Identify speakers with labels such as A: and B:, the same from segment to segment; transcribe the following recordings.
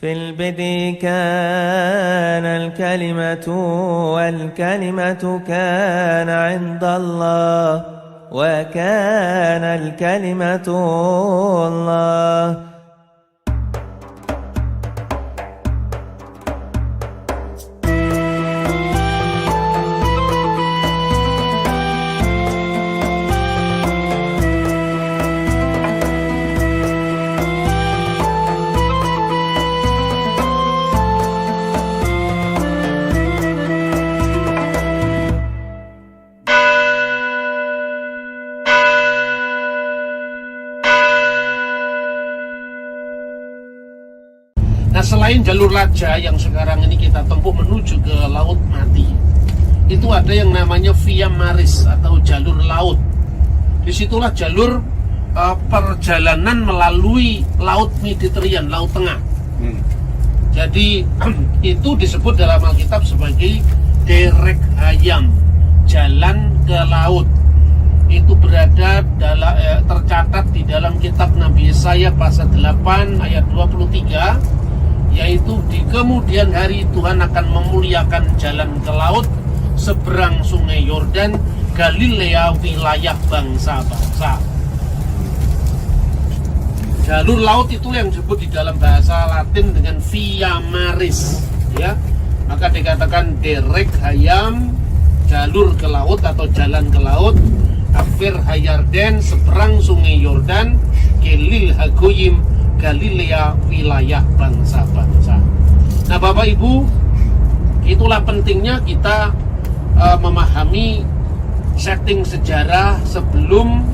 A: في البدء كان الكلمة والكلمة كان عند الله وكان الكلمة الله.
B: Nah, selain jalur Laja yang sekarang ini kita tempuh menuju ke Laut Mati, itu ada yang namanya Via Maris atau jalur laut. Disitulah jalur perjalanan melalui Laut Mediterranean, Laut Tengah. Jadi itu disebut dalam Alkitab sebagai Derek Hayam, jalan ke laut. Itu berada dalam tercatat di dalam kitab Nabi Yesaya pasal 8 ayat 23, yaitu di kemudian hari Tuhan akan memuliakan jalan ke laut seberang sungai Yordan, Galilea wilayah bangsa-bangsa. Jalur laut itu yang disebut di dalam bahasa Latin dengan Via Maris, ya. Maka dikatakan Derek Hayam, jalur ke laut atau jalan ke laut, Akhir Hayarden, seberang sungai Yordan, Kelil Hagoyim, Galilea wilayah bangsa-bangsa. Nah, Bapak Ibu, itulah pentingnya kita memahami setting sejarah sebelum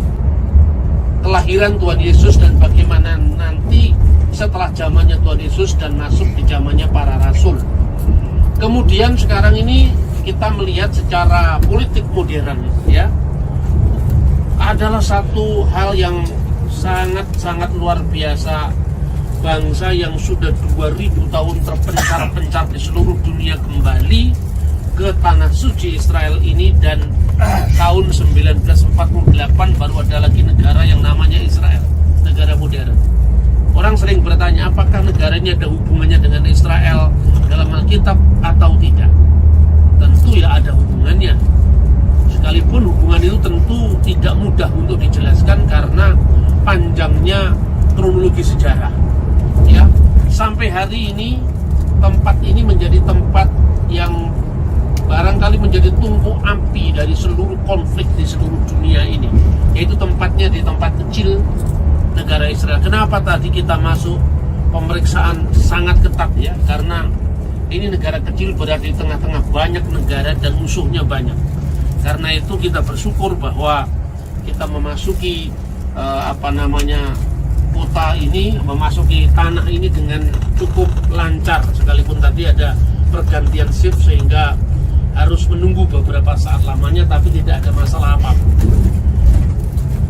B: kelahiran Tuhan Yesus dan bagaimana nanti setelah zamannya Tuhan Yesus dan masuk di zamannya para rasul. Kemudian sekarang ini kita melihat secara politik modern, ya, adalah satu hal yang sangat luar biasa. Bangsa yang sudah 2000 tahun terpencar-pencar di seluruh dunia kembali ke tanah suci Israel ini, dan tahun 1948 baru ada lagi negara yang namanya Israel, negara modern. Orang sering bertanya, apakah negara ini ada hubungannya dengan Israel dalam Alkitab atau tidak? Tentu ya ada hubungannya. Sekalipun hubungan itu tentu tidak mudah untuk dijelaskan karena panjangnya kronologi sejarah. Ya, sampai hari ini tempat ini menjadi tempat yang barangkali menjadi tungku api dari seluruh konflik di seluruh dunia ini, yaitu tempatnya di tempat kecil negara Israel. Kenapa tadi kita masuk pemeriksaan sangat ketat, ya? Karena ini negara kecil berada di tengah-tengah banyak negara dan musuhnya banyak. Karena itu kita bersyukur bahwa kita memasuki kota ini, memasuki tanah ini dengan cukup lancar, sekalipun tadi ada pergantian shift sehingga harus menunggu beberapa saat lamanya, tapi tidak ada masalah apapun.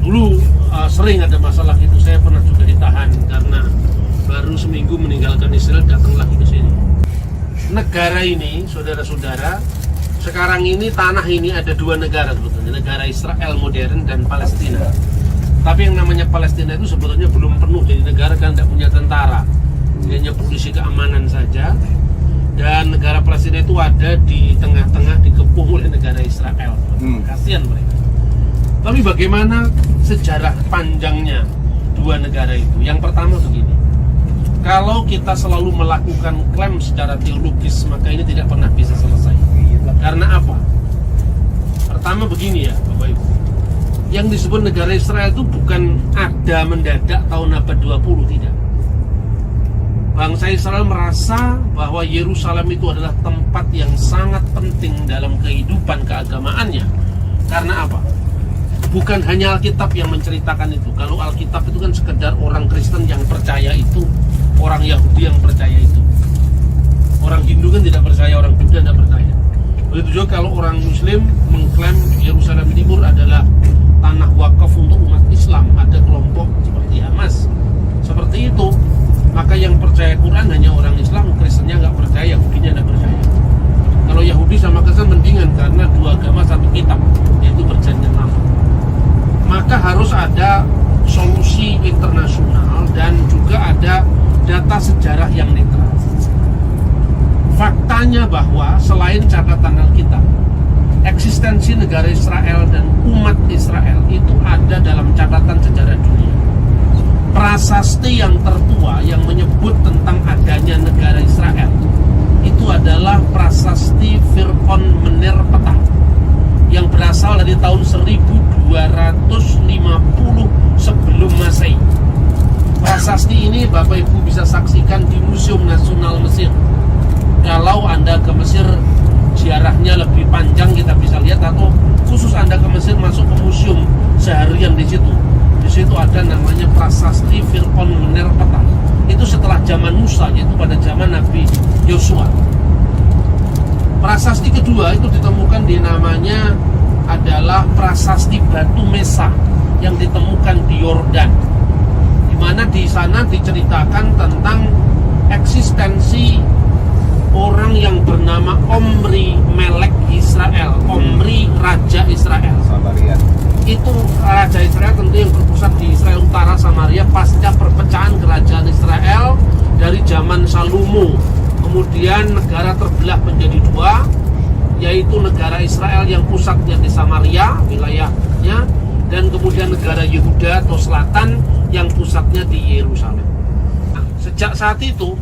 B: Dulu sering ada masalah itu, saya pernah juga ditahan karena baru seminggu meninggalkan Israel, datang lagi ke sini. Negara ini, saudara-saudara, sekarang ini tanah ini ada dua negara sebetulnya, negara Israel modern dan Palestina. Tapi yang namanya Palestina itu sebetulnya belum penuh jadi negara kan tidak punya tentara, hanya polisi keamanan saja. Dan negara Palestina itu ada di tengah-tengah, dikepung oleh negara Israel. Kasihan mereka. Tapi bagaimana sejarah panjangnya dua negara itu? Yang pertama begini, kalau kita selalu melakukan klaim secara teologis, maka ini tidak pernah bisa selesai. Karena apa? Pertama begini ya Bapak Ibu, yang disebut negara Israel itu bukan ada mendadak tahun abad 20, tidak. Bangsa Israel merasa bahwa Yerusalem itu adalah tempat yang sangat penting dalam kehidupan keagamaannya. Karena apa? Bukan hanya Alkitab yang menceritakan itu. Kalau Alkitab itu kan sekedar orang Kristen yang percaya itu, orang Yahudi yang percaya itu. Orang Hindu kan tidak percaya, orang Buddha tidak percaya. Begitu juga kalau orang Muslim mengklaim Yerusalem Timur adalah tanah wakaf untuk umat Islam, ada kelompok seperti Hamas. Seperti itu, maka yang percaya Quran hanya orang Islam, Kristennya nggak percaya, Yahudinya nggak percaya. Kalau Yahudi sama Kristen mendingan karena dua agama satu kitab, yaitu perjanjian lama. Maka harus ada solusi internasional dan juga ada data sejarah yang netral. Faktanya bahwa selain catatan Alkitab, eksistensi negara Israel dan umat Israel itu ada dalam catatan sejarah dunia. Prasasti yang tertua yang menyebut tentang adanya negara Israel itu adalah prasasti Fir'aun Mener Ptah yang berasal dari tahun 1250 sebelum Masehi. Prasasti ini Bapak Ibu bisa saksikan di Museum Nasional Mesir. Kalau Anda ke Mesir, ziarahnya lebih panjang, kita bisa lihat, atau khusus Anda ke Mesir masuk ke museum seharian di situ. Di situ ada namanya prasasti Fir'aun Mener Ptah. Itu setelah zaman Musa, yaitu pada zaman Nabi Yosua. Prasasti kedua itu ditemukan di namanya adalah prasasti Batu Mesa yang ditemukan di Yordan, di mana di sana diceritakan tentang eksistensi orang yang bernama Omri Melek Israel, Omri Raja Israel.
C: Samaria.
B: Itu Raja Israel tentu yang berpusat di Israel Utara Samaria pasca perpecahan kerajaan Israel dari zaman Salomo. Kemudian negara terbelah menjadi dua, yaitu negara Israel yang pusatnya di Samaria wilayahnya, dan kemudian negara Yehuda atau Selatan yang pusatnya di Yerusalem. Nah, sejak saat itu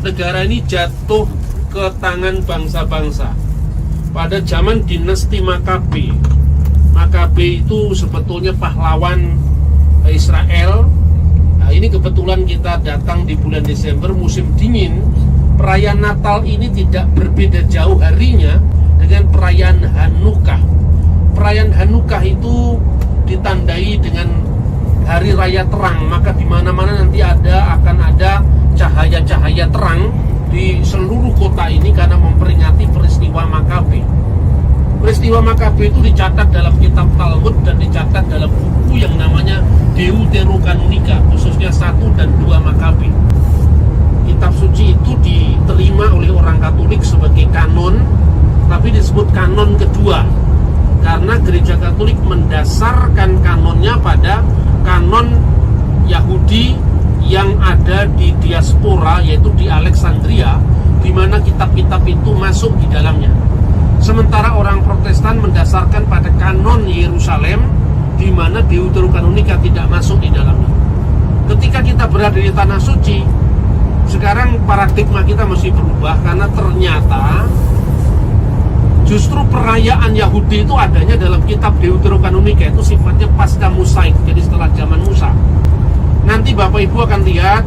B: negara ini jatuh ke tangan bangsa-bangsa. Pada zaman dinasti Makabe, Makabe itu sebetulnya pahlawan Israel. Nah, ini kebetulan kita datang di bulan Desember, musim dingin. Perayaan Natal ini tidak berbeda jauh harinya dengan perayaan Hanukkah. Perayaan Hanukkah itu ditandai dengan hari raya terang, maka di mana-mana nanti akan ada cahaya-cahaya terang di seluruh kota ini karena memperingati peristiwa Makabe. Peristiwa Makabe itu dicatat dalam kitab Talmud dan dicatat dalam buku yang namanya Deuterokanonika, khususnya 1 dan 2 Makabe. Kitab suci itu diterima oleh orang Katolik sebagai kanon, tapi disebut kanon kedua karena gereja Katolik mendasarkan kanonnya pada kanon Yahudi yang ada di diaspora, yaitu di Alexandria, di mana kitab-kitab itu masuk di dalamnya. Sementara orang Protestan mendasarkan pada kanon Yerusalem, di mana Deuterokanonika tidak masuk di dalamnya. Ketika kita berada di tanah suci, sekarang paradigma kita mesti berubah karena ternyata justru perayaan Yahudi itu adanya dalam kitab Deuterokanonika, itu sifatnya pasca Musaik, jadi setelah zaman Musa. Nanti Bapak Ibu akan lihat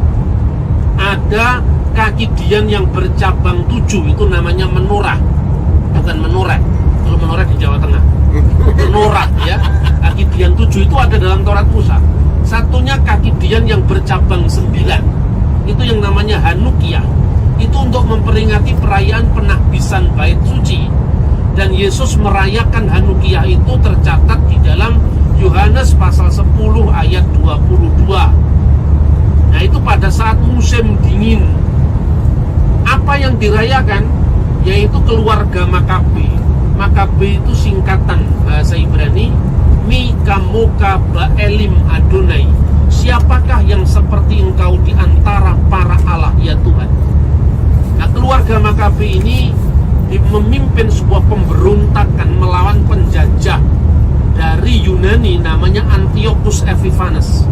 B: ada kaki dian yang bercabang 7, itu namanya menorah, bukan menoreh. Kalau menoreh di Jawa Tengah, menorah ya. Kaki dian 7 itu ada dalam Taurat Musa. Satunya kaki dian yang bercabang 9, itu yang namanya Hanukkah. Itu untuk memperingati perayaan penahbisan bait suci. Dan Yesus merayakan Hanukkah itu tercatat di dalam Yohanes pasal 10 ayat 22. Nah, itu pada saat musim dingin. Apa yang dirayakan? Yaitu keluarga Makabe. Makabe itu singkatan bahasa Ibrani Mikamoka Ba'elim Adonai. Siapakah yang seperti engkau di antara para Allah ya Tuhan? Nah, keluarga Makabe ini memimpin sebuah pemberontakan melawan penjajah dari Yunani namanya Antiochus Epiphanes.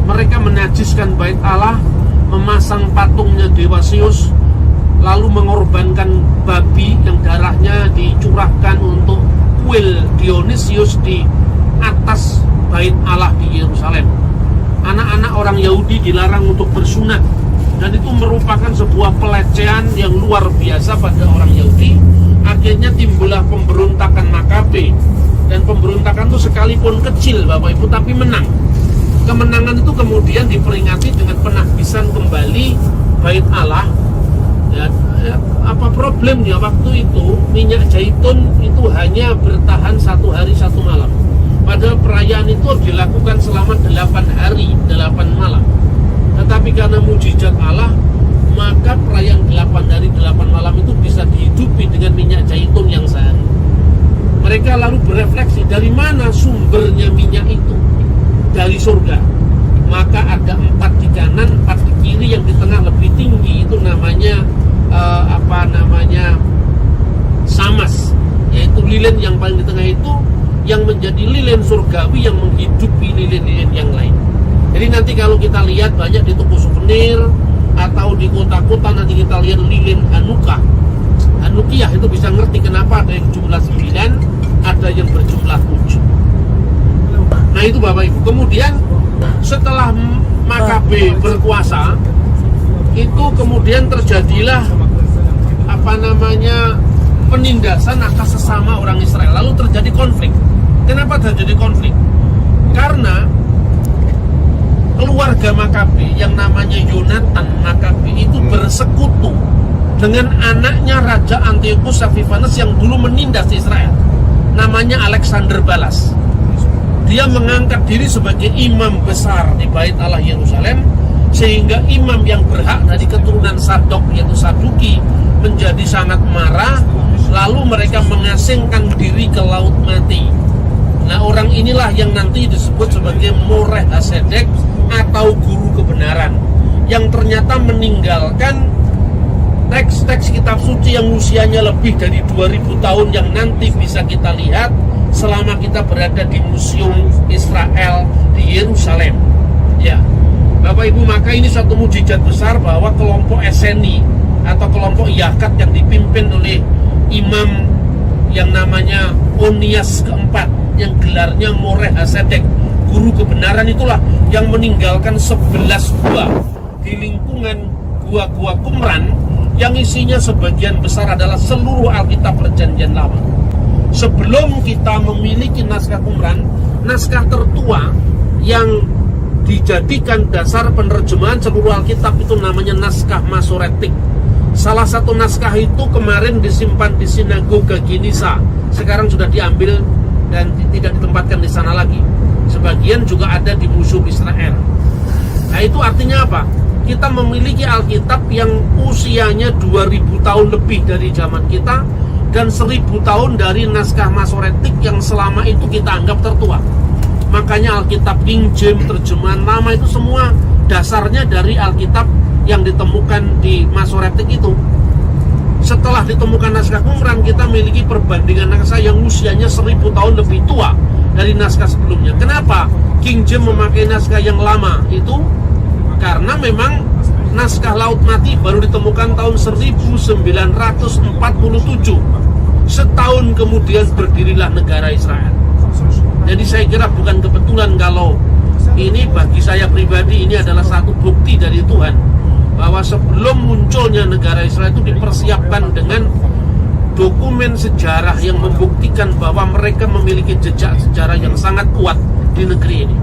B: Mereka menajiskan bait Allah, memasang patungnya Dewa Zeus, lalu mengorbankan babi yang darahnya dicurahkan untuk kuil Dionysius di atas bait Allah di Yerusalem. Anak-anak orang Yahudi dilarang untuk bersunat, dan itu merupakan sebuah pelecehan yang luar biasa pada orang Yahudi. Akhirnya timbullah pemberontakan Makabe, dan pemberontakan itu sekalipun kecil Bapak Ibu tapi menang. Kemenangan itu kemudian diperingati dengan penahbisan kembali bait Allah. Apa problemnya waktu itu? Minyak zaitun itu hanya bertahan 1 hari 1 malam. Padahal perayaan itu dilakukan selama 8 hari 8 malam. Tetapi karena mujizat Allah, maka perayaan 8 hari 8 malam itu bisa dihidupi dengan minyak zaitun yang sehari. Mereka lalu berefleksi, dari mana sumbernya minyak itu? Dari surga. maka ada 4 di kanan, 4 di kiri, yang di tengah lebih tinggi, itu namanya samas, yaitu lilin yang paling di tengah itu yang menjadi lilin surgawi yang menghidupi lilin-lilin yang lain. Jadi nanti kalau kita lihat banyak di toko souvenir atau di kota-kota, nanti kita lihat lilin Hanukkah itu bisa ngerti kenapa ada yang jumlah 9, ada yang berjumlah 7. Nah itu Bapak Ibu. Kemudian setelah Makabe berkuasa, itu kemudian terjadilah penindasan atas sesama orang Israel. Lalu terjadi konflik. Kenapa terjadi konflik? Karena keluarga Makabe yang namanya Yonatan Makabe itu bersekutu dengan anaknya Raja Antiochus Epiphanes yang dulu menindas Israel, namanya Alexander Balas. Dia mengangkat diri sebagai imam besar di Bait Allah Yerusalem, sehingga imam yang berhak dari keturunan Sadok, yaitu Saduki, menjadi sangat marah. Lalu mereka mengasingkan diri ke Laut Mati. Nah, orang inilah yang nanti disebut sebagai Moreh Hasedek atau guru kebenaran, yang ternyata meninggalkan teks-teks kitab suci yang usianya lebih dari 2000 tahun yang nanti bisa kita lihat selama kita berada di Museum Israel di Yerusalem. Ya, Bapak Ibu, maka ini satu mukjizat besar bahwa kelompok Eseni atau kelompok Yakat yang dipimpin oleh imam yang namanya Onias keempat, yang gelarnya Moreh Hasedek, guru kebenaran, itulah yang meninggalkan 11 gua di lingkungan gua-gua Qumran, yang isinya sebagian besar adalah seluruh Alkitab Perjanjian Lama. Sebelum kita memiliki naskah Qumran, naskah tertua yang dijadikan dasar penerjemahan seluruh Alkitab itu namanya naskah Masoretik. Salah satu naskah itu kemarin disimpan di sinagoga Ginisa, sekarang sudah diambil dan tidak ditempatkan di sana lagi. Sebagian juga ada di Museum Israel. Nah, itu artinya apa? Kita memiliki Alkitab yang usianya 2000 tahun lebih dari zaman kita, dan 1000 tahun dari naskah Masoretik yang selama itu kita anggap tertua. Makanya Alkitab King James, terjemahan lama, itu semua dasarnya dari Alkitab yang ditemukan di Masoretik itu. Setelah ditemukan naskah Qumran, kita memiliki perbandingan naskah yang usianya 1000 tahun lebih tua dari naskah sebelumnya. Kenapa King James memakai naskah yang lama itu? Karena memang naskah Laut Mati baru ditemukan tahun 1947. Setahun kemudian berdirilah negara Israel. Jadi saya kira bukan kebetulan kalau ini, bagi saya pribadi, ini adalah satu bukti dari Tuhan bahwa sebelum munculnya negara Israel itu dipersiapkan dengan dokumen sejarah yang membuktikan bahwa mereka memiliki jejak sejarah yang sangat kuat di negeri ini.